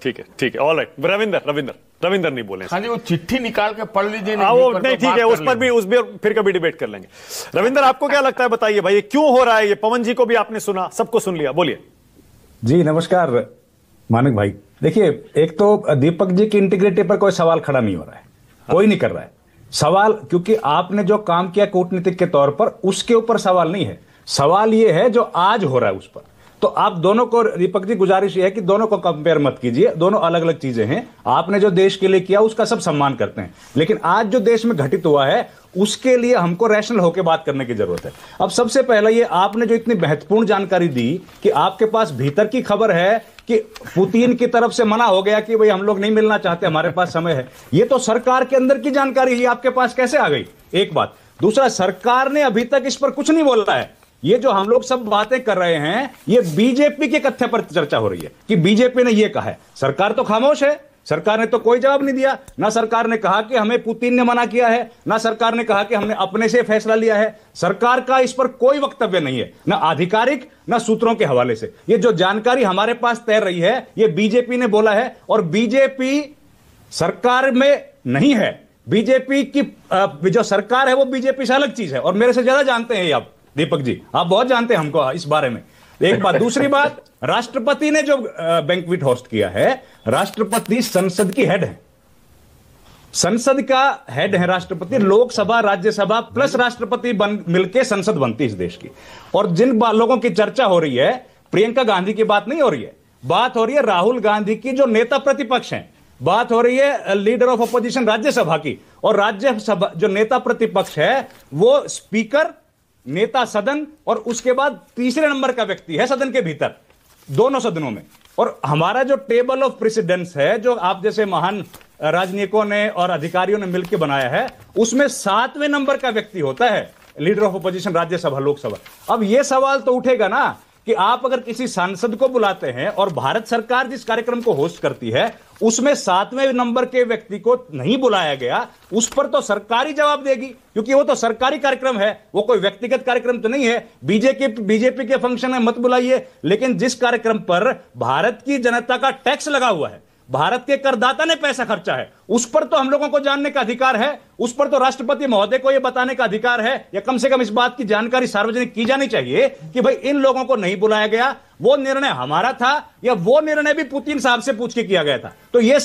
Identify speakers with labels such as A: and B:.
A: ठीक है ठीक है, ऑल राइट। रविंदर रविंदर रविंदर नहीं बोले।
B: हाँ जी, वो चिट्ठी निकाल के पढ़ लीजिए।
A: वो नहीं, ठीक है, उस पर भी फिर कभी डिबेट कर लेंगे। रविंदर, आपको क्या लगता है, बताइए भाई, ये क्यों हो रहा है? ये पवन जी को भी आपने सुना, सबको सुन लिया, बोलिए।
C: जी नमस्कार मानिक भाई। देखिए, एक तो दीपक जी की इंटीग्रिटी पर कोई सवाल खड़ा नहीं हो रहा है, कोई नहीं कर रहा है सवाल, क्योंकि आपने जो काम किया कूटनीतिक के तौर पर उसके ऊपर सवाल नहीं है। सवाल ये है जो आज हो रहा है उस पर। तो आप दोनों को, दीपक जी, गुजारिश ये है कि दोनों को कंपेयर मत कीजिए, दोनों अलग अलग चीजें हैं। आपने जो देश के लिए किया उसका सब सम्मान करते हैं, लेकिन आज जो देश में घटित हुआ है उसके लिए हमको रैशनल होकर बात करने की जरूरत है। अब सबसे पहले ये आपने जो इतनी महत्वपूर्ण जानकारी दी कि आपके पास भीतर की खबर है कि पुतिन की तरफ से मना हो गया कि भाई हम लोग नहीं मिलना चाहते, हमारे पास समय है, ये तो सरकार के अंदर की जानकारी ही आपके पास कैसे आ गई? एक बात। दूसरा, सरकार ने अभी तक इस पर कुछ नहीं बोला है। ये जो हम लोग सब बातें कर रहे हैं, ये बीजेपी के कथ्य पर चर्चा हो रही है कि बीजेपी ने ये कहा है। सरकार तो खामोश है, सरकार ने तो कोई जवाब नहीं दिया। ना सरकार ने कहा कि हमें पुतिन ने मना किया है, ना सरकार ने कहा कि हमने अपने से फैसला लिया है। सरकार का इस पर कोई वक्तव्य नहीं है, ना आधिकारिक ना सूत्रों के हवाले से। ये जो जानकारी हमारे पास तैर रही है, ये बीजेपी ने बोला है, और बीजेपी सरकार में नहीं है। बीजेपी की जो सरकार है वो बीजेपी से अलग चीज है, और मेरे से ज्यादा जानते हैं ये आप, दीपक जी, आप बहुत जानते हैं हमको इस बारे में। एक बात। दूसरी बात, राष्ट्रपति ने जो बैंक्वेट होस्ट किया है, राष्ट्रपति संसद की हेड है, संसद का हेड है राष्ट्रपति। लोकसभा, राज्यसभा प्लस राष्ट्रपति मिलकर संसद बनती है इस देश की। और जिन लोगों की चर्चा हो रही है, प्रियंका गांधी की बात नहीं हो रही है, बात हो रही है राहुल गांधी की जो नेता प्रतिपक्ष हैं, बात हो रही है लीडर ऑफ अपोजिशन राज्यसभा की। और राज्यसभा जो नेता प्रतिपक्ष है वो स्पीकर, नेता सदन, और उसके बाद तीसरे नंबर का व्यक्ति है सदन के भीतर, दोनों सदनों में। और हमारा जो टेबल ऑफ प्रेसिडेंट्स है, जो आप जैसे महान राजनयिकों ने और अधिकारियों ने मिलकर बनाया है, उसमें 7वें नंबर का व्यक्ति होता है leader of opposition Rajya Sabha, Lok Sabha. अब यह सवाल तो उठेगा ना कि आप अगर किसी सांसद को बुलाते हैं और भारत सरकार जिस कार्यक्रम को होस्ट करती है उसमें 7वें नंबर के व्यक्ति को नहीं बुलाया गया, उस पर तो सरकार ही जवाब देगी, क्योंकि वो तो सरकारी कार्यक्रम है, वो कोई व्यक्तिगत कार्यक्रम तो नहीं है। बीजेपी के फंक्शन में मत बुलाइए, लेकिन जिस कार्यक्रम पर भारत की जनता का टैक्स लगा हुआ है, भारत के करदाता ने पैसा खर्चा है, उस पर तो हम लोगों को जानने का अधिकार है। उस पर तो राष्ट्रपति महोदय को यह बताने का अधिकार है, या कम से कम इस बात की जानकारी सार्वजनिक की जानी चाहिए कि भाई इन लोगों को नहीं बुलाया गया, वो निर्णय हमारा था या वो निर्णय भी पुतिन साहब से पूछ के किया गया था। तो ये